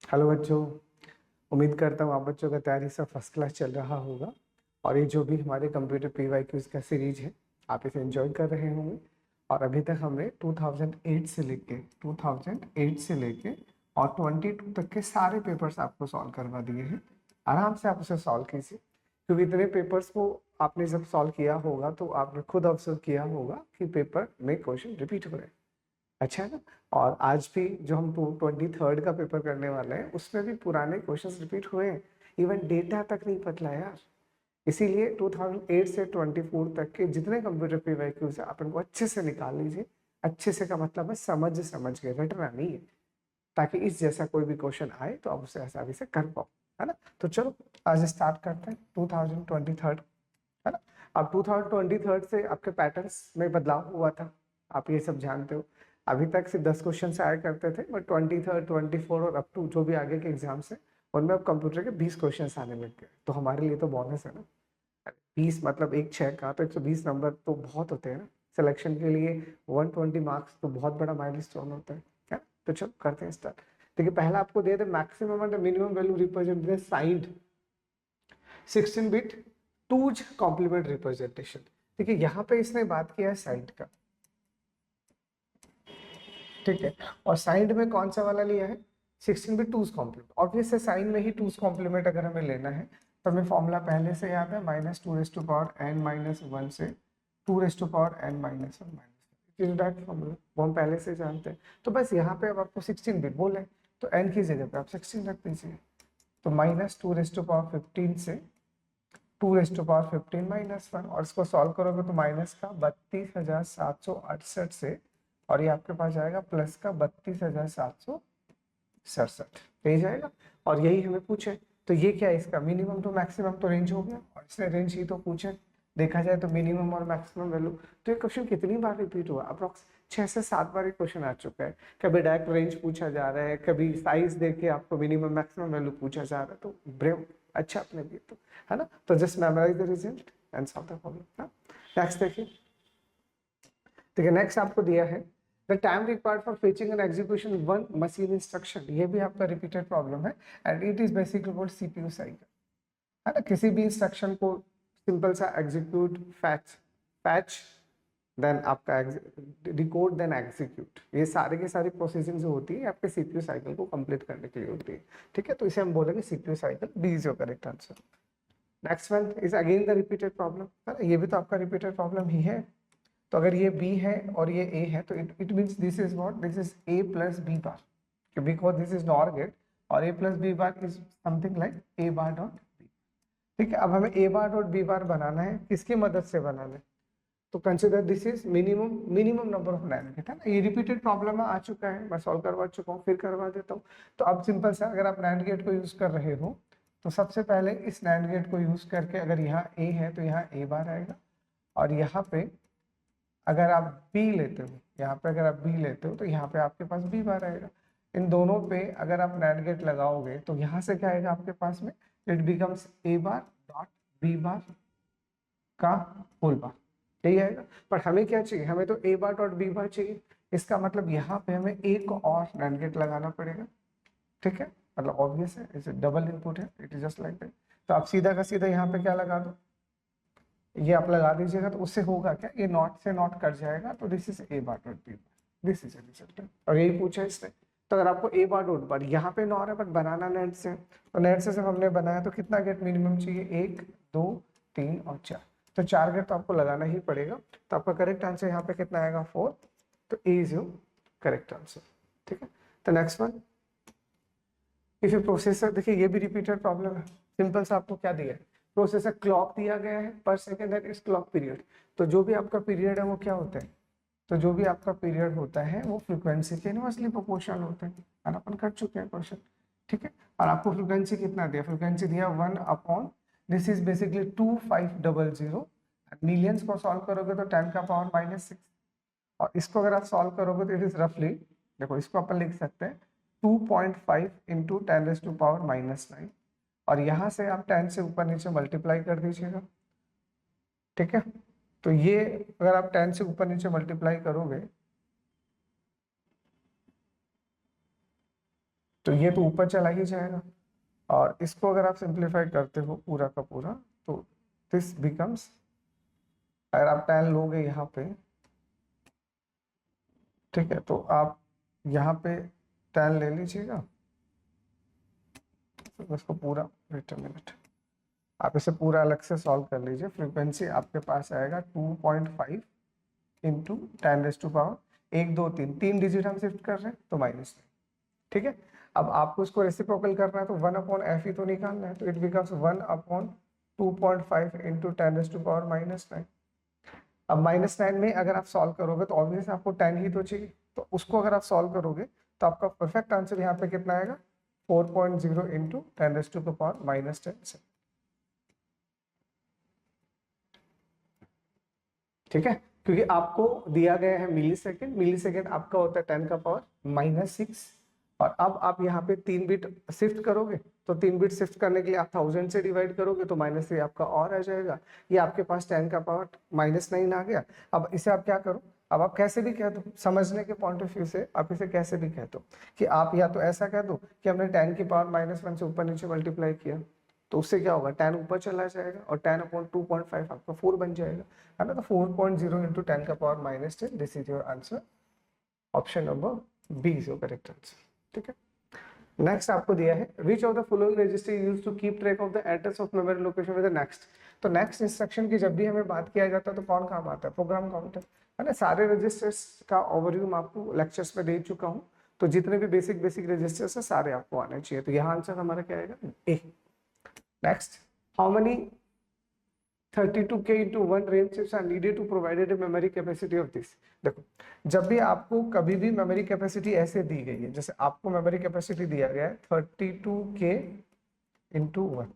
Hello बच्चों। उम्मीद करता हूँ आप बच्चों का तैयारी सब फर्स्ट क्लास चल रहा होगा। और ये जो भी हमारे कंप्यूटर PYQs का सीरीज है, आप इसे एंजॉय कर रहे होंगे। और अभी तक हमने 2008 से लेके और 22 तक के सारे पेपर्स आपको सॉल्व करवा दिए हैं। आराम से आप उसे सॉल्व कीजिए, क्योंकि इतने पेपर्स को आपने जब सॉल्व किया होगा तो आपने खुद ऑब्जर्व किया होगा कि पेपर में क्वेश्चन रिपीट हो रहे हैं। अच्छा है ना। और आज भी जो हम 23rd का पेपर करने वाले हैं उसमें भी पुराने क्वेश्चंस रिपीट हुए हैं। इवन डेटा तक नहीं बदला यार। इसीलिए 2008 से 24 तक के जितने कंप्यूटर PYQs है आप इनको अच्छे से निकाल लीजिए। अच्छे से का मतलब है समझ समझ के, रटना नहीं है, ताकि इस जैसा कोई भी क्वेश्चन आए तो आप उसे आसानी से कर पाओ, है ना। तो चलो आज स्टार्ट करते हैं 2023, है ना। अब 2023 से आपके पैटर्न्स में बदलाव हुआ था, आप ये सब जानते हो। अभी तक सिर्फ 10 क्वेश्चन से आया करते थे, बट 23, 24 और अप टू जो भी आगे के एग्जाम्स है उनमें अब कंप्यूटर के 20 क्वेश्चन आने लग गए। तो हमारे लिए तो बोनस है ना। 20 मतलब एक 6 का, तो 120 नंबर तो बहुत होते हैं ना। सिलेक्शन के लिए 120 मार्क्स तो बहुत बड़ा माइलस्टोन होता है, क्या। तो चलो करते हैं स्टार्ट। देखिए पहला आपको दे दे maximum and minimum value represented signed 16 bit two's complement representation. देखिए यहाँ पे इसने बात किया है साइड का, ठीक है। और साइड में कौन सा वाला लिया है, 16 बिट टूज कॉम्प्लीमेंट। ऑब्वियस है साइन में ही टूज कॉम्प्लीमेंट अगर हमें लेना है तो हमें फॉर्मूला पहले से याद है, -2n-1 से 2n-1 -1 फॉर्मूला वो हम पहले से जानते हैं। तो बस यहाँ पे अब आपको 16 बिट बोले तो n की जगह पे आप 16 रख दीजिए। तो -2^15 से 2^15 -1, और इसको सॉल्व करोगे तो माइनस का 32,768 से, और ये आपके पास जाएगा प्लस का 32,767, यही जाएगा। और यही हमें पूछे, तो ये क्या है, इसका मिनिमम तो मैक्सिमम तो रेंज हो गया, और इसने रेंज ही तो पूछे। देखा जाए तो मिनिमम और मैक्सिमम वैल्यू, तो ये क्वेश्चन कितनी बार रिपीट हुआ, अप्रोक्स 6 से 7 बार क्वेश्चन आ चुका है। कभी डायरेक्ट रेंज पूछा जा रहा है, कभी साइज देके आपको मिनिमम मैक्सिमम वैल्यू पूछा जा रहा है। तो ब्रेव अच्छा अपने लिए तो, है ना। तो just memorise the result and solve the problem. Next देखिए, ठीक है। नेक्स्ट आपको दिया है the time required for fetching and execution one machine instruction. ये भी आपका रिपीटेड प्रॉब्लम है and it is basically called CPU cycle, है ना। किसी भी इंस्ट्रक्शन को सिंपल सा एग्जीक्यूट, फैच फैच देन आपका डिकोड देन एग्जीक्यूट, ये सारे की सारी प्रोसेसिंग जो होती है आपके CPU साइकिल को कंप्लीट करने के लिए होती है, ठीक है। तो इसे हम बोलेंगे CPU cycle, B is your correct answer. Next one is again the repeated problem, है ना। ये भी तो आपका रिपीटेड प्रॉब्लम ही है। तो अगर ये B है और ये A है तो it means this is what, this is A plus B bar, because this is nor gate, और A plus B bar is something like A bar dot B, ठीक है। अब हमें A bar dot B bar बनाना है, किसकी मदद से बनाना है, तो consider this is minimum number of NAND gate, है ना। ये रिपीटेड प्रॉब्लम आ चुका है, मैं सॉल्व करवा चुका हूँ, फिर करवा देता हूँ। तो अब सिंपल सा, अगर आप नैंड गेट को यूज कर रहे हो तो सबसे पहले इस नैंड गेट को यूज करके, अगर यहाँ A है तो यहाँ A बार आएगा, और यहाँ पे अगर आप B लेते हो, यहाँ पे अगर आप B लेते हो तो यहाँ पे आपके पास B बार आएगा। इन दोनों पे अगर आप नैंड गेट लगाओगे तो यहाँ से क्या आएगा आपके पास में, it becomes A bar dot B बार का होल बार, यही आएगा। पर हमें क्या चाहिए, हमें तो A बार डॉट B बार चाहिए। इसका मतलब यहाँ पे हमें एक और नैंड गेट लगाना पड़ेगा, ठीक है। मतलब ऑब्वियस है, इसे डबल इनपुट है, it is just like that. तो आप सीधा का सीधा यहाँ पे क्या लगा दो, ये आप लगा दीजिएगा, तो उससे होगा क्या, ये नॉट से नॉट कट जाएगा, तो this is A bar dot B bar, this is result. और यही पूछा इसने। तो अगर आपको A बार डॉट बार यहाँ पे नॉट है बट बनाना नेट से, तो नेट से जब हमने बनाया तो कितना गेट मिनिमम चाहिए, 1 2 3 और 4, तो 4 गेट तो आपको लगाना ही पड़ेगा। तो आपका करेक्ट आंसर यहाँ पे कितना आएगा, 4। तो A is your correct answer, ठीक है। तो next one, if U processor, देखिए ये भी रिपीटेड प्रॉब्लम है। सिंपल सा आपको क्या दिया है, प्रोसेसर क्लॉक दिया गया है पर second that is clock period. तो जो भी आपका पीरियड है वो क्या होता है, तो जो भी आपका पीरियड होता है वो फ्रीक्वेंसी के इनवर्सली प्रोपोर्शनल होता है, और अपन कर चुके हैं क्वेश्चन, ठीक है। और आपको फ्रीक्वेंसी कितना दिया, फ्रीक्वेंसी दिया 1 upon, this is basically 2500। Millions को सॉल्व करोगे तो 10 का पावर -6, और इसको अगर आप सॉल्व करोगे तो इट इज रफली, देखो इसको अपन लिख सकते हैं 2.5 इंटू 10⁻⁻⁹, और यहाँ से आप 10 से ऊपर नीचे मल्टीप्लाई कर दीजिएगा, ठीक है। तो ये अगर आप 10 से ऊपर नीचे मल्टीप्लाई करोगे, तो ये तो ऊपर चला ही जाएगा, और इसको अगर आप सिंप्लीफाई करते हो पूरा का पूरा, तो दिस बिकम्स, अगर आप tan लोगे यहाँ पे, ठीक है, तो आप यहाँ पे tan ले लीजिएगा, तो इसको पूरा, वेट अ मिनट, आप इसे पूरा अलग से सॉल्व कर लीजिए। फ्रीक्वेंसी आपके पास आएगा 2.5 into ten raise to power 1 2 3, 3 digit हम शिफ्ट कर रहे हैं तो -9, ठीक है। अब आपको इसको रेसिप्रोकल करना है तो 1/f ही तो निकालना है, तो it becomes 1/2.5 into ten raise to power -9। अब -9 में अगर आप सॉल्व करोगे तो ऑब्वियसली आपको 10 ही तो चाहिए, तो उसको अगर आप सॉल्व करोगे तो आपका परफेक्ट आंसर यहाँ पे कितना आएगा, 4.0 into ten raise to power -10, ठीक है। क्योंकि आपको दिया गया है मिली सेकेंड, मिली सेकेंड आपका होता है 10 का पावर -6, और अब आप यहाँ पे 3 बिट शिफ्ट करोगे, तो 3 बिट शिफ्ट करने के लिए आप 1000 से डिवाइड करोगे तो -3 आपका और आ जाएगा। ये आपके पास 10 का पावर -9 आ गया। अब इसे आप क्या करो, अब आप कैसे भी कह दो, समझने के पॉइंट ऑफ व्यू से आप इसे कैसे भी कह दो कि आप या तो ऐसा कह दो कि हमने 10 की पावर -1 से ऊपर नीचे मल्टीप्लाई किया, तो उससे क्या होगा, 10 ऊपर चला जाएगा और 10/2.5 आपका 4 बन जाएगा, है ना। तो 4.0 इंटू 10 का power -10, this is your answer, option number B is your correct answer, ठीक है। नेक्स्ट आपको दिया है which of the following register used to keep track of the address of memory location with the next. तो next instruction की जब भी हमें बात किया जाता है तो कौन काम आता है, प्रोग्राम काउंटर, है ना। सारे रजिस्टर्स का ओवरव्यू मैं आपको लेक्चर्स में दे चुका हूँ, तो जितने भी बेसिक रजिस्टर्स है सारे आपको आने चाहिए, तो यहाँ आंसर हमारा क्या आएगा, ए। Next, how many 32K into 1 RAM chips are needed to provide a memory capacity of this। देखो, जब भी आपको कभी भी मेमोरी कैपेसिटी ऐसे दी गई है, जैसे आपको मेमोरी कैपेसिटी दिया गया है 32K into 1,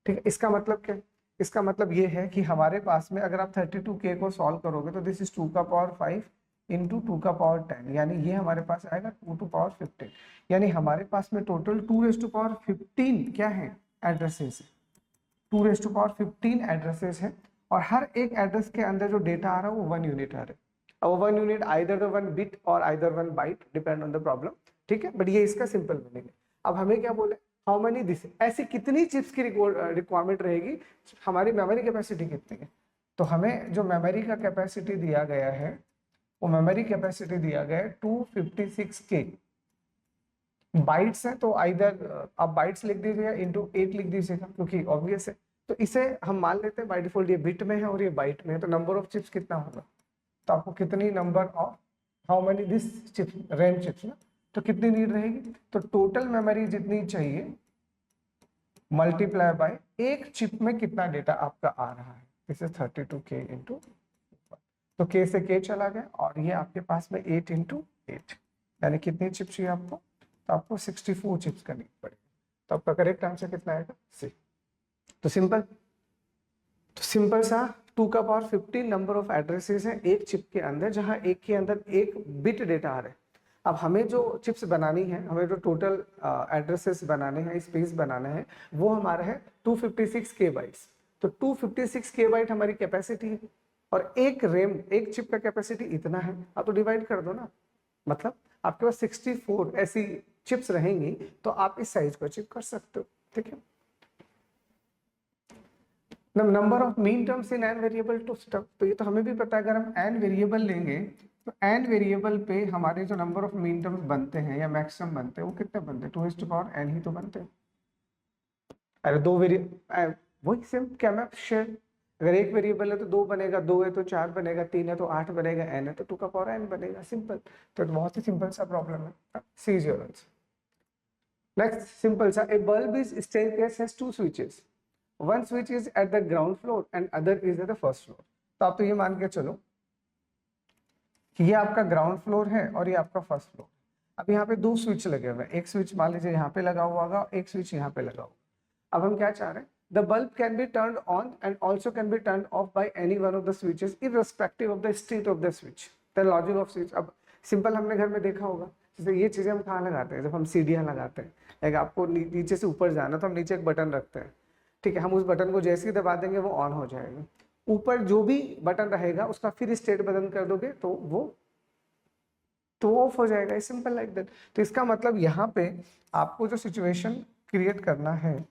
ठीक है। इसका मतलब क्या है, इसका मतलब ये है कि हमारे पास में अगर आप 32K को सॉल्व करोगे तो दिस इज 2 का पावर 5 इंटू 2 का पावर 10, यानी ये हमारे पास आएगा 2 टू पावर 15, यानी हमारे पास में टोटल 2 रेज टू पावर 15 क्या है, एड्रेसेस है। 2 रेज टू पावर 15 एड्रेसेस है, और हर एक एड्रेस के अंदर जो डेटा आ रहा है वो 1 यूनिट आ रहा है। अब 1 यूनिट आइदर द 1 बिट और either 1 byte, depend on the problem, ठीक है, बट ये इसका सिंपल मीनिंग है। अब हमें क्या बोले, हाउ मेनी दिस, ऐसी कितनी चिप्स की रिक्वायरमेंट रहेगी, हमारी मेमोरी कैपेसिटी कितनी है। तो हमें जो मेमोरी का कैपेसिटी दिया गया है, वो मेमोरी कैपेसिटी दिया गया है 256K बाइट्स है, तो आइदर आप बाइट्स लिख दीजिएगा इंटू 8 लिख दीजिएगा, क्योंकि ऑब्वियस है। तो इसे हम मान लेते हैं बाय डिफॉल्ट ये बिट में है और ये बाइट में है, तो नंबर ऑफ चिप्स कितना होगा, तो आपको कितनी number of, how many this chips, RAM chips ना, तो कितनी नीड रहेगी, तो टोटल मेमोरी जितनी चाहिए मल्टीप्लाई बाय एक चिप में कितना डेटा आपका आ रहा है, दिस इज 32K इंटू, तो K से K चला गया, और ये आपके पास में 8 इंटू 8, यानी कितनी चिप्स चाहिए आपको, तो आपको 64 चिप्स करनी पड़ेगी, तो आपका करेक्ट आंसर कितना आएगा, सी। तो सिंपल सा 2 का पावर 15 नंबर ऑफ एड्रेसेस है एक चिप के अंदर, जहां एक के अंदर एक बिट डेटा आ रहा है। अब हमें जो चिप्स बनानी है, हमें जो टोटल एड्रेसेस बनाने हैं, स्पेस बनाना है, वो हमारा है 256K बाइट्स। तो 256K बाइट हमारी कैपेसिटी है, और एक रैम, एक चिप का कैपेसिटी इतना है, आप तो डिवाइड कर दो ना, मतलब आपके पास 64 ऐसी चिप्स रहेंगी, तो आप इस साइज को अचीव कर सकते हो, ठीक है। Number of minterms in n variable to stuff, तो ये तो हमें भी पता है, अगर हम एन वेरिएबल लेंगे तो एन वेरिएबल पे हमारे जो नंबर ऑफ मीन टर्म्स बनते हैं या मैक्सिमम बनते हैं वो कितने बनते हैं, 2 टू पावर एन ही तो बनते हैं। अरे दो वही सेम क्या मैं शेयर, अगर एक वेरिएबल है तो 2 बनेगा, 2 है तो 4 बनेगा, 3 है तो 8 बनेगा, एन है तो 2 का पावर एन बनेगा, सिंपल। तो बहुत ही सिंपल सा प्रॉब्लम है, C is your answer. Next simple सा, a bulb is staircase has 2 switches, one switch is at the ground floor and other is at the first floor. तो आप तो ये मान के चलो कि ये आपका ग्राउंड फ्लोर है और ये आपका फर्स्ट फ्लोर। अब यहाँ पे 2 स्विच लगे हुए हैं, एक स्विच मान लीजिए यहाँ पे लगा हुआ होगा, एक स्विच यहाँ पे लगा हुआ। अब हम क्या चाह रहे हैं, the bulb can be turned on and also can be turned of by any one of the switches irrespective of the state of the switch, the logic off switch. अब सिंपल हमने घर में देखा होगा, जैसे ये चीजें हम कहाँ लगाते हैं, जब हम सीढ़ियाँ लगाते हैं, लाइक आपको नीचे से ऊपर जाना तो हम नीचे एक बटन रखते हैं, ठीक है, हम उस बटन को जैसे ही दबा देंगे वो ऑन हो जाएगा। ऊपर जो भी बटन रहेगा उसका फिर स्टेट बदल कर दोगे तो वो तो ऑफ हो जाएगा, सिंपल लाइक दैट। तो इसका मतलब यहाँ पे आपको जो सिचुएशन क्रिएट करना है,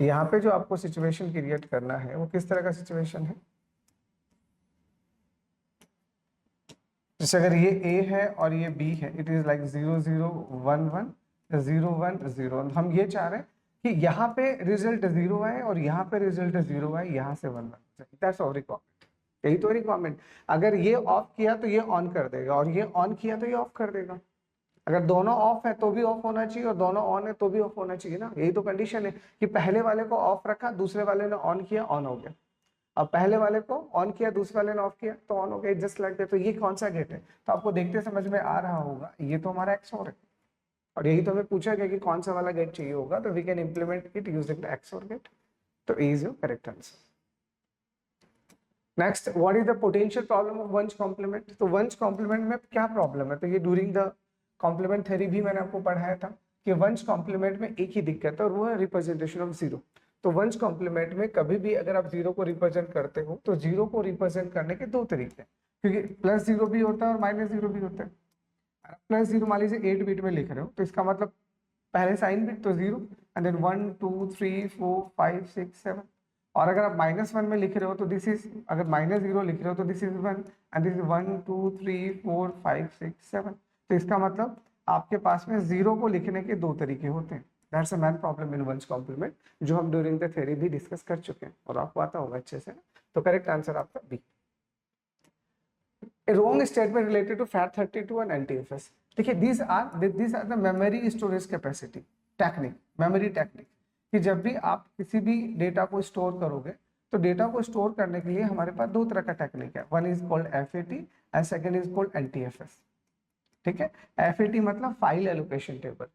यहाँ पे जो आपको सिचुएशन क्रिएट करना है वो किस तरह का सिचुएशन है, जैसे अगर ये A है और ये B है, इट इज लाइक 0 0 1 1 0 1 0 1। हम ये चाह रहे हैं कि यहाँ पे रिजल्ट 0 आए और यहाँ पे रिजल्ट 0 आए, यहाँ से 1 1। दैट्स आवर रिक्वायरमेंट, यही तो रिक्वायरमेंट। अगर ये ऑफ किया तो ये ऑन कर देगा, और ये ऑन किया तो ये ऑफ कर देगा। अगर दोनों ऑफ है तो भी ऑफ होना चाहिए, और दोनों ऑन है तो भी ऑफ होना चाहिए ना। यही तो कंडीशन है कि पहले वाले को ऑफ रखा, दूसरे वाले ने ऑन किया, ऑन हो गया। अब पहले वाले को ऑन किया, दूसरे वाले ने ऑफ किया, तो ऑन हो गया, जस्ट लाइक दैट। तो ये कौन सा गेट है, तो आपको देखते समझ में आ रहा होगा, ये तो हमारा XOR है। और यही तो हमें पूछा गया कि कौन सा वाला गेट चाहिए होगा, तो we can implement it using the XOR gate. तो A is your correct answer. Next, what is the potential problem of one's complement. तो वंश कॉम्प्लीमेंट में क्या प्रॉब्लम है, तो ये ड्यूरिंग द कॉम्प्लीमेंट थ्योरी भी मैंने आपको पढ़ाया था कि वंश कॉम्प्लीमेंट में एक ही दिक्कत है, और वो है रिप्रेजेंटेशन ऑफ जीरो। तो वंश कॉम्प्लीमेंट में कभी भी अगर आप जीरो को रिप्रेजेंट करते हो, तो जीरो को रिप्रेजेंट करने के दो तरीके हैं, क्योंकि प्लस जीरो भी होता है और माइनस जीरो भी होता है। प्लस जीरो मान लीजिए 8 बिट में लिख रहे हो, तो इसका मतलब पहले साइन बिट तो जीरो, एंड देन 1 2 3 4 5 6 7। और अगर आप -1 में लिख रहे हो तो दिस इज, अगर -0 लिख रहे हो तो this is 1, and this is 1 2 3 4 5 6 7। तो इसका मतलब आपके पास में जीरो को लिखने के दो तरीके होते हैं। That's a main problem in वंश कॉम्प्लीमेंट, जो हम ड्यूरिंग द थ्योरी भी डिस्कस कर चुके हैं और आपको आता होगा अच्छे से। तो करेक्ट आंसर आपका B. A wrong statement related to FAT32 and NTFS. देखिए these are the memory storage capacity technique, memory technique, कि जब भी आप किसी भी डेटा को स्टोर करोगे, तो डेटा को स्टोर करने के लिए हमारे पास दो तरह का टेक्निक है। One is called FAT and second is called NTFS। ठीक है, FAT मतलब फाइल एलोकेशन टेबल,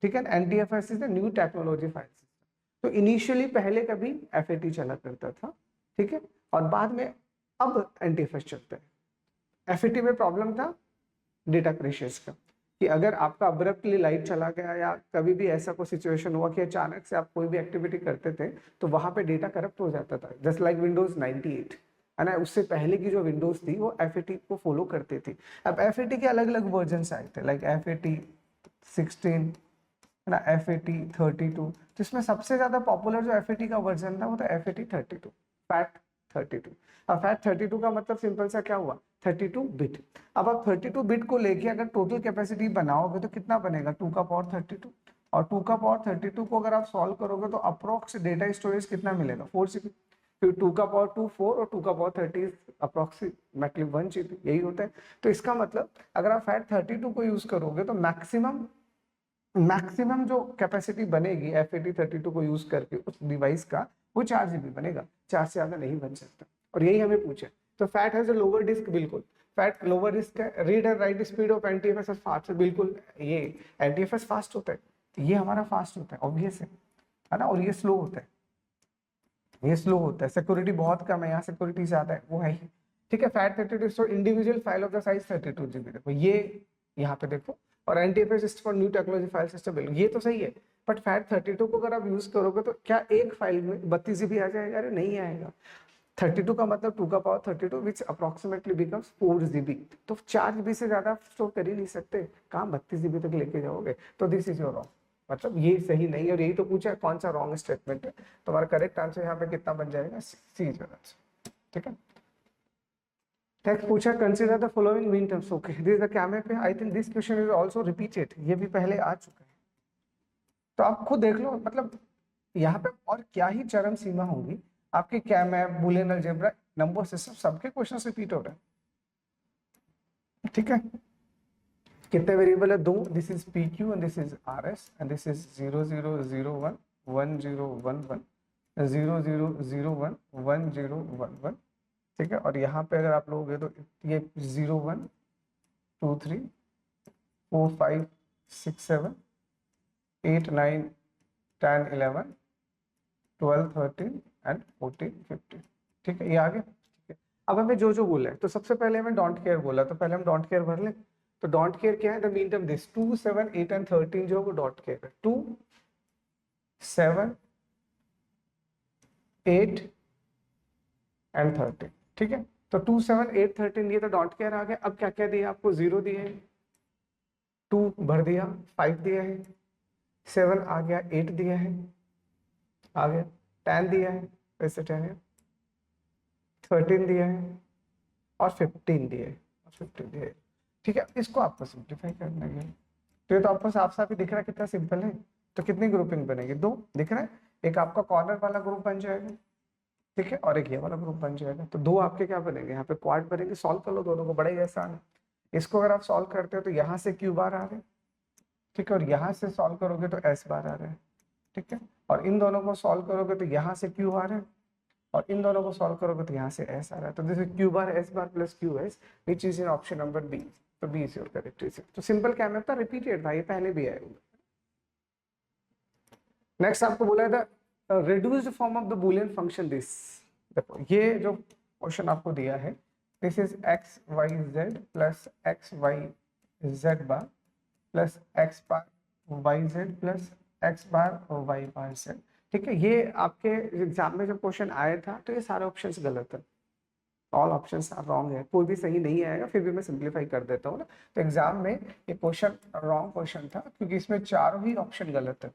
ठीक है। NTFS is the new technology file system. तो इनिशियली पहले कभी FAT चला करता था, ठीक है, और बाद में अब NTFS चलता है। FAT में प्रॉब्लम था डेटा क्रेशेस का, कि अगर आपका अब्रप्टली लाइट चला गया या कभी भी ऐसा कोई सिचुएशन हुआ कि अचानक से आप कोई भी एक्टिविटी करते थे, तो वहां पे डेटा करप्ट हो जाता था, जस्ट लाइक विंडोज 98 है ना। उससे पहले की जो विंडोज थी वो FAT को फॉलो करती थी। अब FAT के अलग अलग वर्जन आए थे, लाइक FAT 16 है ना, FAT 32। तो इसमें सबसे ज्यादा पॉपुलर जो FAT का वर्जन था वो था FAT 32, फैट 32। अब फैट 32 का मतलब सिंपल सा क्या हुआ, 32 बिट। अब आप 32 बिट को लेके अगर टोटल कैपेसिटी बनाओगे तो कितना बनेगा, 2 का पावर 32। और 2 का पावर 32 को अगर आप सॉल्व करोगे तो अप्रोक्स डेटा स्टोरेज कितना मिलेगा, 4 GB। फिर 2 का पावर 2 4 और 2 का पावर 30 अप्रोक्सीमेटली 1 GB, यही होता है। तो इसका मतलब अगर आप फैट 32 को यूज करोगे तो मैक्सिमम जो कैपेसिटी बनेगी FAT 32 को यूज करके उस डिवाइस का, वो 4 GB बनेगा, 4 से ज्यादा नहीं बन सकता। और यही हमें पूछे। तो FAT has a lower disk, बिल्कुल फैट लोअर डिस्क है। Read and write speed of NTFS fast, बिल्कुल ये NTFS फास्ट होता है, तो ये हमारा फास्ट होता है, ऑब्वियस है ना। और ये स्लो होता है, ये स्लो होता है। सिक्योरिटी बहुत कम है, यहाँ सिक्योरिटी ज्यादा है, वो है ही। ठीक है, fat 32 so individual file of the size 32 GB। देखो ये यहाँ पे देखो, और NTFS is for new technology file system, ये तो सही है। बट फैट 32 को अगर आप यूज करोगे तो क्या एक फाइल में 32 GB आ जाएगा, अरे नहीं आएगा। 32 का मतलब 2 का पावर 32 विच अप्रोक्सीमेटली बिकम्स 4 GB। तो 4 GB से ज्यादा आप स्टोर कर ही नहीं सकते, कहाँ 32 GB तक लेके जाओगे। तो दिस इज योर रॉन्ग, मतलब ये सही नहीं है। और यही तो पूछा है कौन सा रॉन्ग स्टेटमेंट है, तो हमारा करेक्ट आंसर यहाँ पे कितना बन जाएगा, सी इज योर आंसर। ठीक है, नेक्स्ट पूछा consider the following mean terms. Okay, this the क्या पे, I think this question is also repeated, ये भी पहले आ चुका है। तो आप खुद देख लो, मतलब यहाँ पे और क्या ही चरम सीमा होगी आपके। क्या map, Boolean algebra, number system, सबके क्वेश्चन रिपीट हो रहे हैं। ठीक है, कितने वेरिएबल है, 2। This is PQ and this is RS and this is 0 0 0 1 1 0 1 1 0 0 0 1 1 0 1 1। ठीक है, और यहाँ पे अगर आप लोगे तो ये 0 1 2 3 4 5 6 7 8 9 10 11 12 13 एंड 14 15। ठीक है, ये आ गया। ठीक है, अब हमें जो जो बोला है, तो सबसे पहले हमें डोंट केयर बोला, तो पहले हम डोंट केयर भर लें। तो डोंट केयर क्या है, the mean term this 2 7 8 and 13 जो वो डोंट केयर है। 2 7 8 एंड 13। ठीक है, तो 2 7 8 13 ये तो डॉट केयर आ गया। अब क्या क्या दिया आपको, 0 दिए हैं, 2 भर दिया, 5 दिया है, 7 आ गया, 8 दिया है, आ गया 10 दिया है, वैसे 10 है, 13 दिया है और 15 दिया है, और 15 दिया है। ठीक है, इसको आपको सिंप्लीफाई करना है। तो ये तो आपको साफ साफ ही दिख रहा है कितना सिंपल है। तो कितनी ग्रुपिंग बनेगी, 2 दिख रहा है। एक आपका कॉर्नर वाला ग्रुप बन जाएगा, ठीक है, और एक ये वाला ग्रुप बन जाएगा। तो 2 आपके क्या बनेंगे, यहाँ पे क्वाड बनेंगे। सॉल्व कर लो दोनों को, बड़ा ही आसान है। इसको अगर आप सॉल्व करते हो तो यहाँ से क्यू बार आ रहे हैं, ठीक है, और यहाँ से सॉल्व करोगे तो एस बार आ रहा है, ठीक है, और इन दोनों को सॉल्व करोगे तो यहाँ से क्यू आ रहा है, और इन दोनों को सॉल्व करोगे तो यहाँ से एस आ रहा है। तो this is Q bar S bar plus Q S, which is in option number B. तो B is your correct answer. तो सिंपल क्या था, रिपीटेड था, ये पहले भी आया हुआ। नेक्स्ट आपको बोला था reduced form of the Boolean function this. देखो ये जो क्वेश्चन आपको दिया है, this is x y z plus x y z bar plus x bar y z plus x bar y bar z. ठीक है, ये आपके एग्जाम में जब क्वेश्चन आया था तो ये सारे ऑप्शंस गलत है, ऑल ऑप्शंस आर रॉन्ग है, कोई भी सही नहीं आएगा। फिर भी मैं सिंप्लीफाई कर देता हूँ ना। तो एग्जाम में ये क्वेश्चन रॉन्ग क्वेश्चन था क्योंकि इसमें चारों ही ऑप्शन गलत है।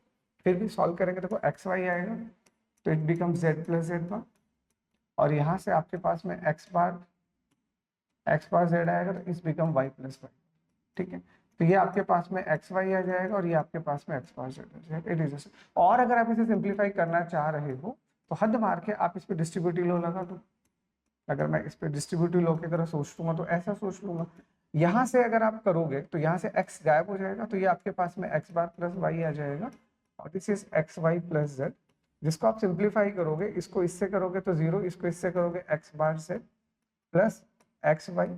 फिर भी सॉल्व करेंगे, देखो एक्स वाई आएगा तो it become Z plus Z bar, और यहाँ से आपके पास में एक्स बार जेड आएगा तो इस बिकम वाई प्लस वाई। ठीक है, तो ये आपके पास में एक्स वाई आ जाएगा और ये आपके पास में एक्स बार जेड आ जाएगा। It is. और अगर आप इसे सिंप्लीफाई करना चाह रहे हो तो हद मार के आप इस पर डिस्ट्रीब्यूटिव लॉ लगा दो। अगर मैं इस पर डिस्ट्रीब्यूटिव लॉ की तरह सोच लूंगा तो ऐसा सोच लूंगा, यहाँ से अगर आप करोगे तो यहाँ से x गायब हो जाएगा, तो ये आपके पास में x बार प्लस वाई आ जाएगा, और this is x y plus z. जिसको आप सिंप्लीफाई करोगे, इसको इससे करोगे तो 0, इसको इससे करोगे x bar z plus x y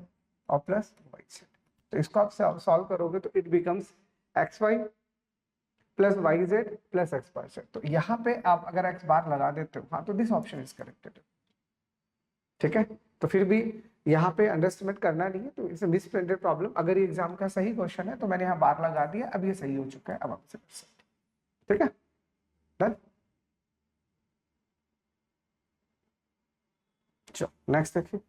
और प्लस वाई जेड। तो इसको आप सॉल्व करोगे तो it becomes x y plus y z plus x bar z. तो यहाँ पे आप अगर x बार लगा देते हो, हाँ, तो दिस ऑप्शन इज करेक्टेड। ठीक है, तो फिर भी यहाँ पे अंडरस्टिमेट करना नहीं है, तो इट्स मिसप्रिंटेड प्रॉब्लम। अगर ये एग्जाम का सही क्वेश्चन है तो मैंने यहाँ बार लगा दिया, अब ये सही हो चुका है, अब आपसे कर सकते। ठीक है, डन। चलो नेक्स्ट देखिए।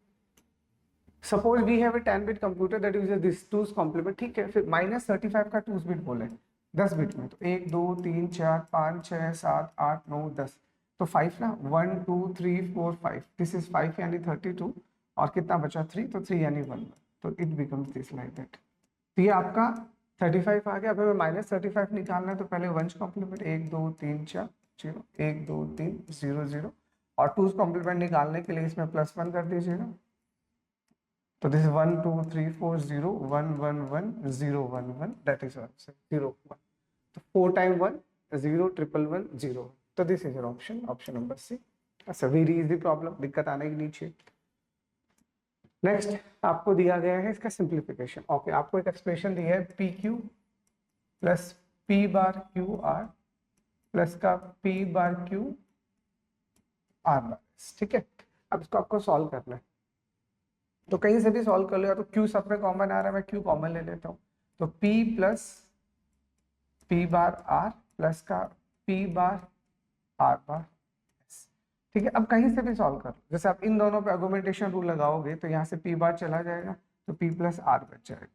Suppose we have a 10 bit computer that uses this two's complement. ठीक है, फिर -35 का 2 बिट बोले 10 बिट में, तो 1 2 3 4 5 6 7 8 9 10, तो 5 ना, 1 2 3 4 5, दिस इज 5 यानी 32, और कितना बचा 3, तो 3 यानी 1, तो it becomes this like that. तो ये आपका 35 आ गया। अब हमें -35 निकालना है, तो पहले 1 कॉम्प्लीमेंट 1 2 3 4 0 1 2 3 0 0, और 2 कॉम्प्लीमेंट निकालने के लिए इसमें +1 कर दीजिएगा। तो दिस 1 2 3 4 0 1 1 1 0 1 1, दैट इज 0 1। तो 4 टाइम 1 0 1 1 1 0। तो this is your option, option number C. अच्छा, वेरी इजी प्रॉब्लम, दिक्कत आने की नहीं चाहिए। नेक्स्ट आपको दिया गया है इसका सिंप्लीफिकेशन। ओके, आपको एक एक्सप्रेशन दिया है P Q plus P bar Q R plus का P bar Q R bar. ठीक है, अब इसको आपको सॉल्व करना है, तो कहीं से भी सॉल्व कर लो। तो क्यू सब में कॉमन आ रहा है, मैं क्यू कॉमन ले लेता हूँ। तो p plus P bar r plus का p बार आर बार। ठीक है, अब कहीं से भी सॉल्व कर लो। जैसे आप इन दोनों पे आर्गुमेंटेशन रूल लगाओगे तो यहाँ से p बार चला जाएगा, तो p प्लस आर बच जाएगा।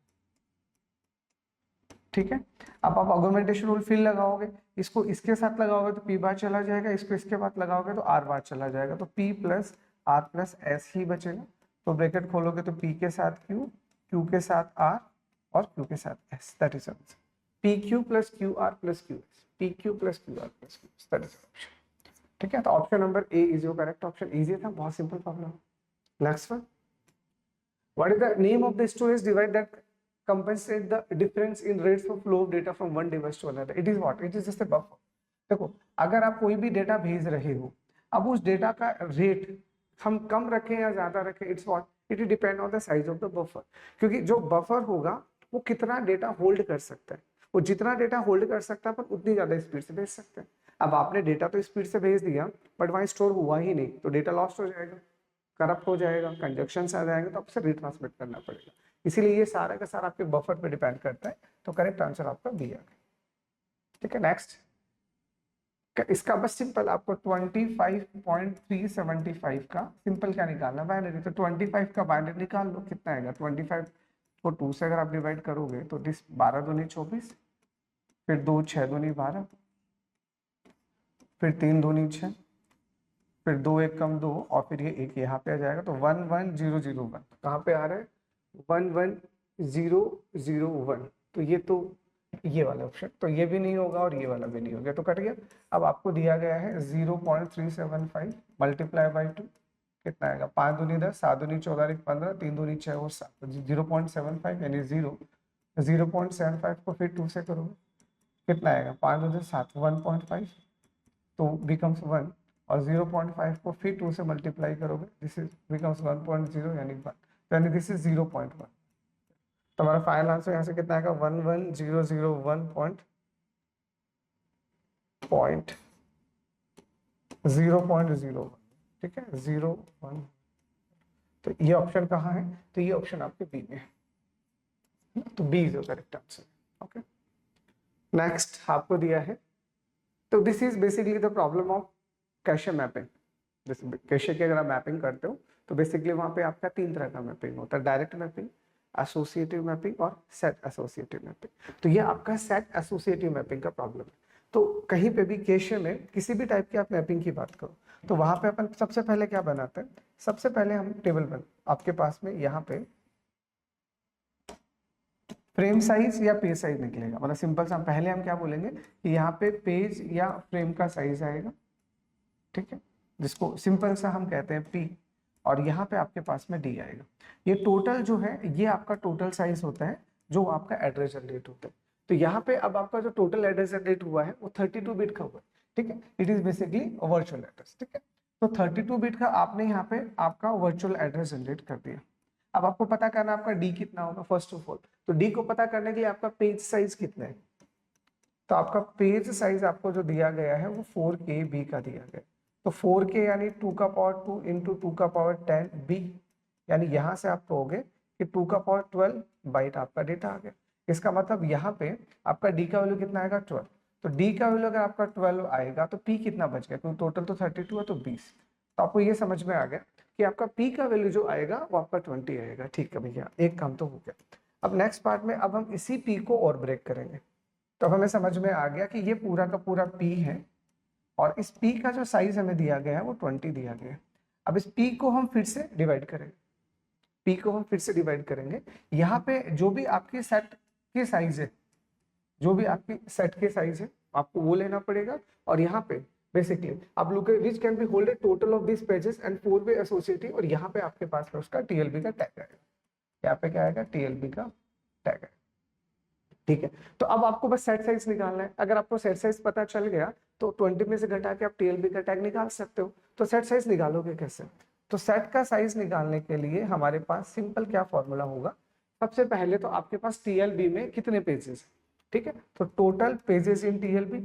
ठीक है, अब आप आर्गुमेंटेशन रूल फिर लगाओगे, इसको इसके साथ लगाओगे तो p बार चला जाएगा, इसको इसके बाद लगाओगे तो r बार चला जाएगा, तो p plus R plus S ही बचेगा। तो ब्रैकेट खोलोगे तो p के साथ q, q के साथ r और q के साथ s, that is answer. pq plus Q R plus Q S, pq plus Q R plus Q S, that is option. ठीक है, तो option number A is your correct option. Easy था, बहुत simple problem. Next one, what is the name of the storage device that compensate the difference in rates of flow of data from one device to another? It is what? It is just a buffer. देखो, अगर आप कोई भी data भेज रहे हो, अब उस डेटा का रेट हम कम रखें या ज्यादा रखें, it's what, it depend on the size of the buffer. क्योंकि जो बफर होगा वो कितना डेटा होल्ड कर सकता है, वो जितना डेटा होल्ड कर सकता है पर उतनी ज्यादा स्पीड से भेज सकते हैं। अब आपने डेटा तो स्पीड से भेज दिया बट वहां स्टोर हुआ ही नहीं, तो डेटा लॉस्ट हो जाएगा, करप्ट हो जाएगा, कंजक्शन आ जाएंगे, तो आपसे रिट्रांसमिट करना पड़ेगा। इसीलिए ये सारा का सारा आपके बफर पे डिपेंड करता है। तो करेक्ट आंसर आपका बी आ गया। ठीक है, नेक्स्ट इसका बस सिंपल आपको 25.375 का सिंपल क्या निकालना बाइनरी, तो 25 का बाइनरी निकाल लो, कितना आएगा 25 को 2 से अगर आप डिवाइड करोगे तो दिस 12 दूनी 24, फिर 2 6 दूनी 12, फिर 3 दूनी 6, फिर 2 1 कम 2 और फिर ये एक यहाँ पे आ जाएगा, तो 11001 कहाँ पे आ रहा है 11001, तो ये तो ये वाला ऑप्शन, तो ये भी नहीं होगा और ये वाला भी नहीं होगा, तो कट गया। अब आपको दिया गया है 0.375 मल्टीप्लाई बाई 2 कितना आएगा 5 दूनी 10, 7 दूनी 14 15, 3 दूनी 6 और 7, 0.75 यानी 0.75 को फिर 2 से करोगे कितना आएगा 5 दूनी 7 1.5, तो बिकम्स 1, और 0.5 को फिर 2 से मल्टीप्लाई करोगे दिस इज बिकम्स 1.0 यानी 1, यानी दिस इज 0.1। तो हमारा फाइनल आंसर यहाँ से कितना आएगा 11001.0.01, ठीक है 0.1। तो ये ऑप्शन कहाँ है, तो ये ऑप्शन आपके बी में है, तो B is the correct answer. Okay, next आपको दिया है, तो this is basically the problem of cache mapping. जैसे कैशे की अगर आप मैपिंग करते हो तो बेसिकली वहाँ पे आपका 3 तरह का मैपिंग होता है, डायरेक्ट मैपिंग, एसोसिएटिव मैपिंग और सेट एसोसिएटिव मैपिंग। तो ये आपका सेट एसोसिएटिव मैपिंग का प्रॉब्लम है। तो कहीं पे भी कैशे में किसी भी टाइप की आप मैपिंग की बात करो तो वहाँ पे अपन सबसे पहले क्या बनाते हैं, सबसे पहले हम टेबल बन आपके पास में यहाँ पे फ्रेम साइज या पेज साइज निकलेगा, मतलब सिंपल सा पहले हम क्या बोलेंगे कि यहाँ पे पेज या फ्रेम का साइज आएगा, ठीक है, जिसको सिंपल सा हम कहते हैं पी, और यहाँ पे आपके पास में डी आएगा। ये टोटल जो है ये आपका टोटल साइज होता है जो आपका एड्रेस जनरेट होता है। तो यहाँ पे अब आपका जो टोटल एड्रेस जनरेट हुआ है वो 32 बिट का हुआ है, ठीक है, it is basically virtual address, ठीक है। तो 32 बिट का आपने यहाँ पे आपका वर्चुअल एड्रेस जनरेट कर दिया। अब आपको पता करना आपका डी कितना होगा फर्स्ट ऑफ ऑल, तो डी को पता करने के लिए आपका पेज साइज कितना है, तो आपका पेज साइज आपको जो दिया गया है वो 4KB का दिया गया है। तो 4K यानी 2 का पावर 2 इंटू 2 का पावर 10 बी, यानी यहाँ से आप कहोगे कि 2 का पावर 12 बाइट आपका डेटा आ गया। इसका मतलब यहाँ पे आपका डी का वैल्यू कितना आएगा 12, तो डी का वैल्यू अगर आपका 12 आएगा तो पी कितना बच गया, क्योंकि टोटल तो 32 है तो 20। तो आपको ये समझ में आ गया कि आपका पी का वैल्यू जो आएगा वो आपका 20 आएगा, ठीक है भैया, एक काम तो हो गया। अब नेक्स्ट पार्ट में अब हम इसी पी को और ब्रेक करेंगे, तो हमें समझ में आ गया कि ये पूरा का पूरा पी है और इस पी का जो साइज हमें दिया गया है वो 20 दिया गया है। अब इस पी को हम फिर से डिवाइड करेंगे, पी को हम फिर से डिवाइड करेंगे, यहाँ पे जो भी आपके सेट के साइज है, जो भी आपकी सेट के साइज है आपको वो लेना पड़ेगा, और यहाँ पे बेसिकली आप लोग which can be hold total of this pages and 4-वे एसोसिएटिव, और यहाँ पे आपके पास में उसका टीएलबी का टैग आएगा, यहाँ पे क्या आएगा टीएलबी का टैग आएगा, ठीक है। तो अब आपको बस सेट साइज निकालना है, अगर आपको सेट साइज पता चल गया तो 20 में से घटा के आप टीएलबी का टैग निकाल सकते हो। तो सेट साइज निकालोगे कैसे, तो सेट का साइज निकालने के लिए हमारे पास सिंपल क्या फॉर्मूला होगा, सबसे पहले तो आपके पास टीएलबी में कितने पेजेस, ठीक है, तो टोटल पेजेस इन टीएलबी,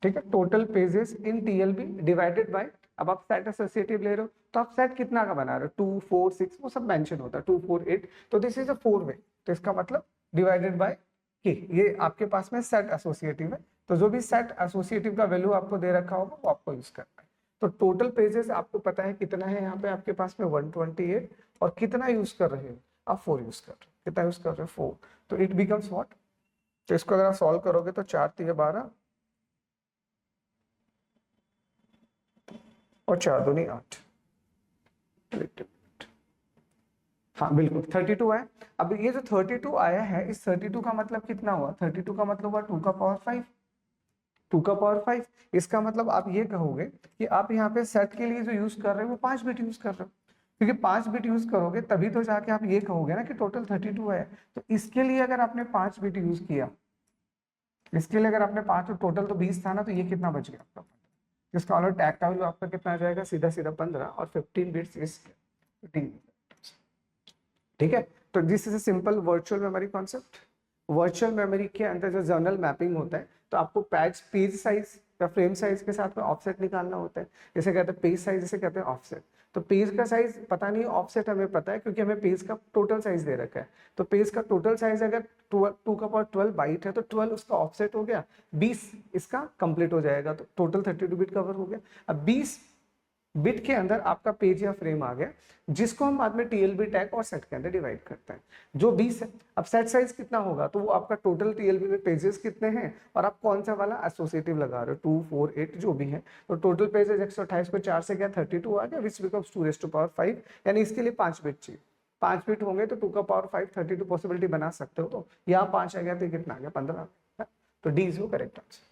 ठीक है, total pages in TLB divided by, अब आप सेट एसोसिएटिव ले रहे हो तो आप सेट कितना का बना रहे हो 2 4 6 वो सब मेंशन होता है 2 4 8, तो दिस इज अ 4-वे, तो इसका मतलब डिवाइडेड बाय के, ये आपके पास में सेट एसोसिएटिव है, तो जो भी सेट एसोसिएटिव का वैल्यू आपको दे रखा होगा वो आपको यूज करना है। तो टोटल पेजेस आपको पता है कितना है, यहाँ पे आपके पास में 128, और कितना यूज कर रहे हो आप 4 यूज कर रहे हो, कितना यूज कर रहे हो 4, तो इट बिकम्स व्हाट, तो इसको अगर आप सॉल्व करोगे तो 4 3 12 और 4 दूनी 8, हाँ बिल्कुल 32 है। अब ये जो 32 आया है इस 32 का मतलब कितना हुआ, 32 का मतलब हुआ 2 का पावर 5, 2 का पावर 5, इसका मतलब आप ये कहोगे कि आप यहाँ पे सेट के लिए जो यूज कर रहे हो वो 5 बिट यूज कर रहे हो, क्योंकि 5 बिट यूज करोगे तभी तो जाके आप ये कहोगे ना कि टोटल 32 है। तो इसके लिए अगर आपने 5 बिट यूज किया, इसके लिए अगर आपने 5, टोटल तो 20 था ना, तो ये कितना बच गया आपका, जिसका मतलब टैग का वैल्यू आपका कितना आ जाएगा, सीधा सीधा 15 और 15 बिट्स इज 15, ठीक है। तो this is a simple virtual memory concept. Virtual memory के अंदर जो जर्नल मैपिंग होता है तो आपको पेज साइज या फ्रेम साइज के साथ में ऑफसेट निकालना होता है, जैसे कहते हैं पेज साइज, जैसे कहते हैं ऑफसेट। तो पेज का साइज पता नहीं, ऑफसेट हमें पता है क्योंकि हमें पेज का टोटल साइज दे रखा है। तो पेज का टोटल साइज अगर 2^12 बाइट है तो 12 उसका ऑफसेट हो गया, 20 इसका कंप्लीट हो जाएगा, तो टोटल 32 बिट कवर हो गया। अब 20 बिट के अंदर आपका पेज या फ्रेम आ गया, जिसको हम बाद में टीएलबी टैग और सेट के अंदर डिवाइड करते हैं, जो 20 है। अब सेट साइज कितना होगा, तो वो आपका टोटल टीएलबी में पेजेस कितने हैं और आप कौन सा वाला एसोसिएटिव लगा रहे हो, 2, 4, 8 जो भी है। तो टोटल पेजेस 128 को 4 से गया 32 आ गया, विच बिकम्स 2^5, यानी इसके लिए 5 बिट चाहिए। 5 बिट होंगे तो 2^5 32 पॉसिबिलिटी बना सकते हो। तो यहाँ 5 आ गया तो कितना आ गया, 15। तो D is your correct answer.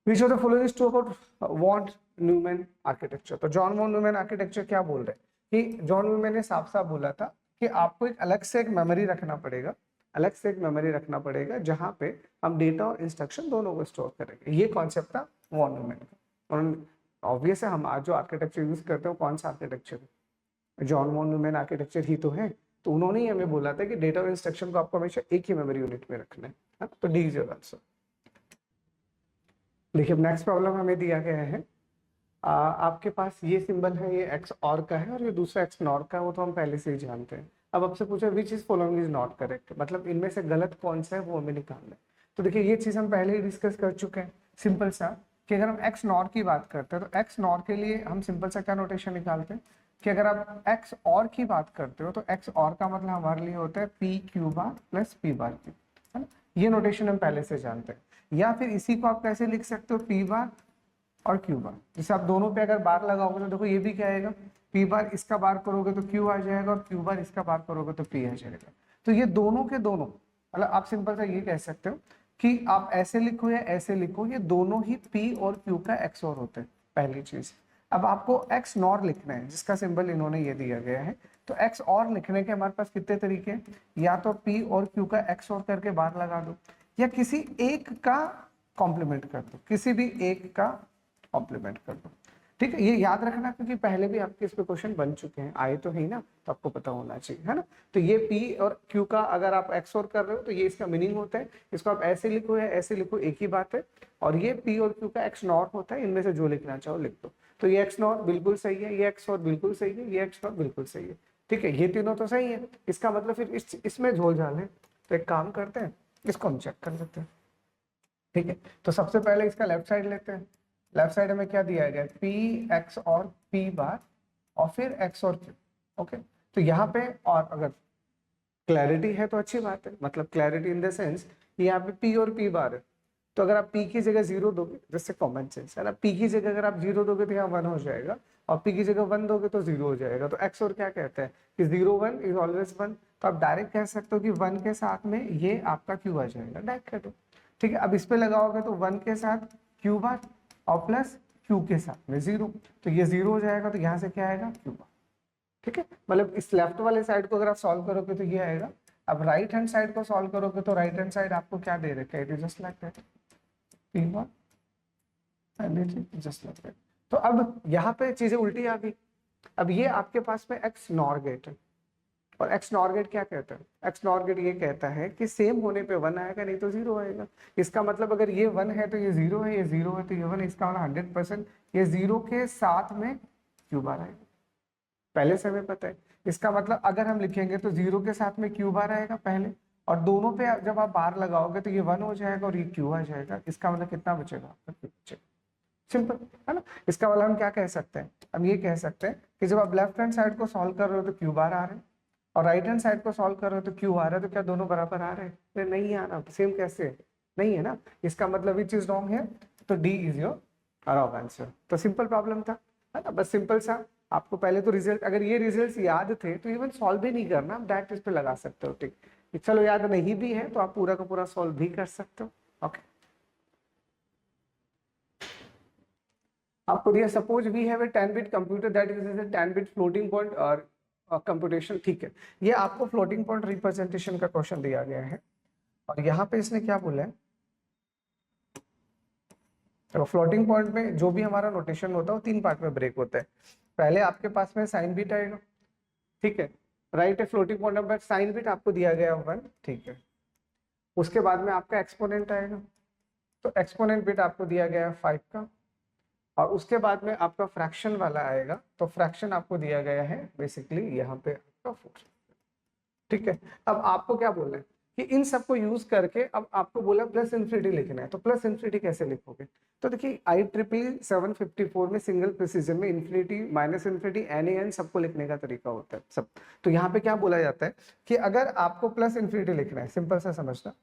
Which of the following is true about von Neumann architecture? तो जॉन वॉन न्यूमैन आर्किटेक्चर क्या बोल रहे हैं कि जॉन न्यूमैन ने साफ साफ बोला था कि आपको एक अलग से एक मेमोरी रखना पड़ेगा, अलग से एक मेमोरी रखना पड़ेगा जहां पे हम डेटा और इंस्ट्रक्शन दोनों को स्टोर करेंगे। ये कॉन्सेप्ट था वॉन न्यूमैन का। और ऑब्वियस है हम आज जो आर्किटेक्चर यूज करते हैं कौन सा आर्किटेक्चर है, जॉन वॉन न्यूमैन आर्किटेक्चर ही तो है। तो उन्होंने ही हमें बोला था कि डेटा और इंस्ट्रक्शन को आपको हमेशा एक ही मेमोरी यूनिट में रखना है। तो डी इज योर आंसर। देखिए नेक्स्ट प्रॉब्लम हमें दिया गया है, आपके पास ये सिंबल है, ये एक्स और का है और ये दूसरा एक्स नॉट का है, वो तो हम पहले से ही जानते हैं। अब आपसे पूछा which is following is not correct, मतलब इनमें से गलत कौन सा है वो हमें निकालना है। तो देखिए ये चीज हम पहले ही डिस्कस कर चुके हैं, सिंपल सा कि अगर हम एक्स नॉट की बात करते हैं तो एक्स नॉट के लिए हम सिंपल सा क्या नोटेशन निकालते हैं कि अगर आप एक्स और की बात करते हो तो एक्स और का मतलब हमारे लिए होता है P Q bar plus P bar Q, है ना। ये नोटेशन हम पहले से जानते हैं। या फिर इसी को आप कैसे लिख सकते हो, पी बार और क्यू बार। जैसे आप दोनों पे अगर बार लगाओगे तो देखो ये भी क्या आएगा, पी बार इसका बार करोगे तो क्यू आ जाएगा और क्यू बार इसका बार करोगे तो पी आ जाएगा। तो ये दोनों के दोनों, मतलब आप सिंपल सा ये कह सकते हो कि आप ऐसे लिखो या ऐसे लिखो, ये दोनों ही पी और क्यू का एक्स और होते हैं, पहली चीज। अब आपको एक्स नॉर लिखना है जिसका सिंबल इन्होंने ये दिया गया है। तो एक्स और लिखने के हमारे पास कितने तरीके हैं, या तो पी और क्यू का एक्स और करके बार लगा दो, या किसी एक का कॉम्प्लीमेंट कर दो, किसी भी एक का कॉम्प्लीमेंट कर दो। ठीक है, ये याद रखना क्योंकि पहले भी आपके इस पे क्वेश्चन बन चुके हैं, आए तो है ना, तो आपको पता होना चाहिए, है ना। तो ये P और Q का अगर आप XOR कर रहे हो तो ये इसका मीनिंग होता है, इसको आप ऐसे लिखो या ऐसे लिखो एक ही बात है। और ये P और Q का X नॉट होता है, इनमें से जो लिखना चाहो लिख दो। तो ये X नॉट बिल्कुल सही है, ये X और बिल्कुल सही है, ये X नॉट बिल्कुल सही है। ठीक है, ये तीनों तो सही है, इसका मतलब फिर इसमें झोल झाल है। तो एक काम करते हैं, इसको हम चेक कर लेते हैं। ठीक है, तो सबसे पहले इसका लेफ्ट साइड लेते हैं। लेफ्ट साइड में क्या दिया गया, पी एक्स और पी बार और फिर एक्स और क्यू। ओके, तो यहाँ पे और अगर क्लैरिटी है तो अच्छी बात है, मतलब क्लैरिटी इन द सेंस यहाँ पे पी और पी बार है। तो अगर आप पी की जगह 0 दोगे, जैसे कॉमन सेंस है ना, पी की जगह अगर आप 0 दोगे तो यहाँ 1 हो जाएगा, और पी की जगह 1 दोगे तो 0 हो जाएगा। तो एक्स और क्या कहते हैं कि 0 1 इज ऑलवेज 1। तो आप डायरेक्ट कह सकते हो कि 1 के साथ में ये आपका क्यू आ जाएगा, डायरेक्ट कह दो। ठीक है, अब इस पे लगाओगे तो 1 के साथ क्यू बार और प्लस क्यू के साथ में 0, तो ये 0 हो जाएगा। तो यहाँ से क्या आएगा, क्यू बार। ठीक है, मतलब इस लेफ्ट वाले साइड को अगर आप सॉल्व करोगे तो ये आएगा। अब राइट हैंड साइड को सॉल्व करोगे तो राइट हैंड साइड आपको क्या दे रखा है, it is just like that, P bar and it is just like that. तो अब यहाँ पे चीजें उल्टी आ गई। अब ये आपके पास में एक्स नॉर गेट है, और एक्स नॉर गेट क्या कहता है, एक्स नॉर गेट ये कहता है कि सेम होने पे 1 आएगा, नहीं तो 0 आएगा। इसका मतलब अगर ये 1 है तो ये 0 है, ये 0 है तो ये 1 है, इसका मतलब 100% ये 0 के साथ में क्यू बार आएगा, पहले से हमें पता है। इसका मतलब अगर हम लिखेंगे तो 0 के साथ में क्यू बार आएगा पहले, और दोनों पे जब आप बार लगाओगे तो ये 1 हो जाएगा और ये क्यू आ जाएगा। इसका मतलब कितना बचेगा, आपका क्यू बचेगा। सिंपल है ना। इसका मतलब हम क्या कह सकते हैं, हम ये कह सकते हैं कि जब आप लेफ्ट हैंड साइड को सॉल्व कर रहे हो तो क्यू बार आ रहे हैं, और राइट हैंड साइड को सॉल्व कर रहे हो तो क्यू आ रहा है। तो क्या दोनों बराबर आ रहे हैं, नहीं आ रहा, सेम कैसे, नहीं है ना। इसका मतलब विच इज रॉन्ग है, तो D is your wrong answer. तो सिंपल प्रॉब्लम था, है ना, बस सिंपल सा। आपको पहले तो रिजल्ट, अगर ये रिजल्ट याद थे तो इवन सॉल्व भी नहीं करना, आप डायरेक्ट इस पे लगा सकते हो। ठीक, चलो याद नहीं भी है तो आप पूरा का पूरा सॉल्व भी कर सकते हो। ओके, आपको दिया suppose we have a 10 bit computer that uses a 10 bit floating point और कंप्यूटेशन। ठीक है, ये आपको फ्लोटिंग पॉइंट रिप्रेजेंटेशन का क्वेश्चन दिया गया है, और यहाँ पे इसने क्या बोला है, तो फ्लोटिंग पॉइंट में जो भी हमारा नोटेशन होता है वो 3 पार्ट में ब्रेक होता है। पहले आपके पास में साइन बिट आएगा, ठीक है, राइट है, floating point number sign bit आपको दिया गया 1, ठीक है। उसके बाद में आपका एक्सपोनेंट आएगा, तो एक्सपोनेंट बिट आपको दिया गया है 5 का, और उसके बाद में आपका फ्रैक्शन वाला आएगा, तो फ्रैक्शन आपको दिया गया है बेसिकली यहाँ पे आपका 4। ठीक है, अब आपको क्या बोलना है कि इन सबको यूज करके अब आपको बोला प्लस इन्फिनिटी लिखना है, तो प्लस इन्फिनिटी कैसे लिखोगे? तो देखिए IEEE 754 में सिंगल प्रिसीजन में इन्फिनिटी, माइनस इन्फिनिटी, एन सबको लिखने का तरीका होता है सब। तो यहाँ पे क्या बोला जाता है कि अगर आपको प्लस इन्फिनिटी लिखना है, सिंपल सा समझना,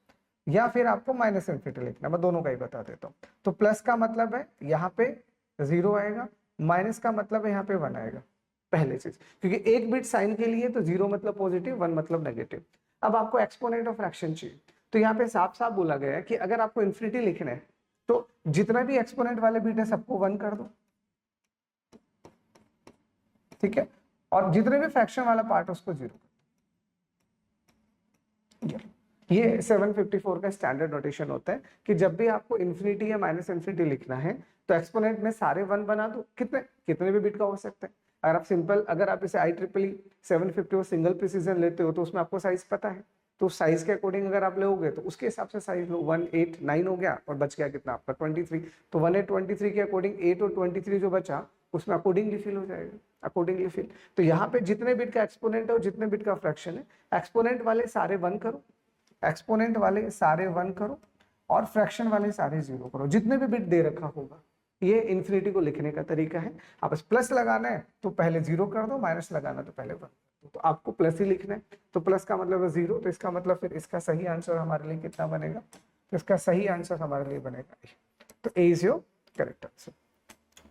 या फिर आपको माइनस इन्फिनिटी लिखना है, मैं दोनों का ही बता देता हूँ। तो प्लस का मतलब है यहाँ पे 0 आएगा, माइनस का मतलब है यहाँ पे 1 आएगा, पहले चीज, क्योंकि एक बिट साइन के लिए तो 0 मतलब पॉजिटिव, 1 मतलब नेगेटिव। अब आपको एक्सपोनेंट ऑफ फ्रैक्शन चाहिए, तो यहाँ पे साफ साफ बोला गया है कि अगर आपको इन्फिनिटी लिखना है तो जितना भी एक्सपोनेंट वाले बिट है सबको 1 कर दो, ठीक है, और जितने भी फ्रैक्शन वाला पार्ट है उसको 0 कर दो। ये 754 का स्टैंडर्ड नोटेशन होता है कि जब भी आपको इन्फिनिटी या माइनस इन्फिनिटी लिखना है तो एक्सपोनेंट में सारे 1 बना दो, कितने भी बिट का हो सकता है। अगर आप सिंपल, अगर आप इसे IEEE 754 सिंगल प्रिसीजन लेते हो तो उसमें आपको साइज पता है, तो साइज के अकॉर्डिंग अगर आप लोगे तो उसके हिसाब से साइज लो। 1 8 9 हो गया और बच गया कितना आपका 23, तो 1 8 23 के अकॉर्डिंग 8 और 23 जो बचा उसमें अकॉर्डिंगली फिल हो जाएगा, अकॉर्डिंगली फिल। तो यहाँ पे जितने बिट का एक्सपोनेंट है और जितने बिट का फ्रैक्शन है, एक्सपोनेंट वाले सारे 1 करो, एक्सपोनेंट वाले सारे 1 करो और फ्रैक्शन वाले सारे 0 करो, जितने भी बिट दे रखा होगा। ये इन्फिनिटी को लिखने का तरीका है। आप प्लस लगाना है तो पहले 0 कर दो, माइनस लगाना तो पहले 1 कर दो, तो आपको प्लस ही लिखना है। तो प्लस का मतलब है 0, तो इसका मतलब फिर इसका सही आंसर हमारे लिए कितना बनेगा? तो इसका सही आंसर हमारे लिए बनेगा A। तो A is your correct answer.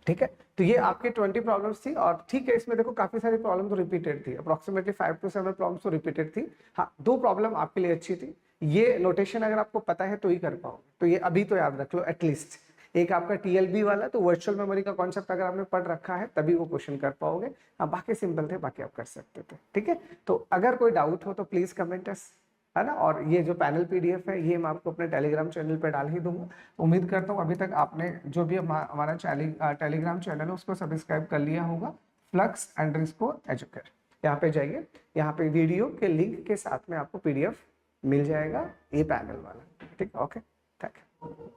ठीक है, तो ये आपके 20 प्रॉब्लम्स थी, और ठीक है इसमें देखो काफी सारी प्रॉब्लम तो रिपीटेड थी, अप्रोक्सीमेटली 5 to 7 प्रॉब्लम्स तो रिपीटेड थी। हाँ, 2 प्रॉब्लम आपके लिए अच्छी थी। ये नोटेशन अगर आपको पता है तो ही कर पाओगे, तो ये अभी तो याद रख लो एटलीस्ट। एक आपका TLB वाला, तो वर्चुअल मेमोरी का कॉन्सेप्ट अगर आपने पढ़ रखा है तभी वो क्वेश्चन कर पाओगे। हाँ, बाकी सिंपल थे, बाकी आप कर सकते थे। ठीक है, तो अगर कोई डाउट हो तो प्लीज कमेंट अस, है ना। और ये जो पैनल PDF है ये मैं आपको अपने टेलीग्राम चैनल पे डाल ही दूंगा। उम्मीद करता हूँ अभी तक आपने जो भी हमारा टेलीग्राम चैनल है उसको सब्सक्राइब कर लिया होगा, flux_educare। यहाँ पे जाइए, यहाँ पे वीडियो के लिंक के साथ में आपको PDF मिल जाएगा, ये पैनल वाला। ठीक है, ओके, थैंक यू।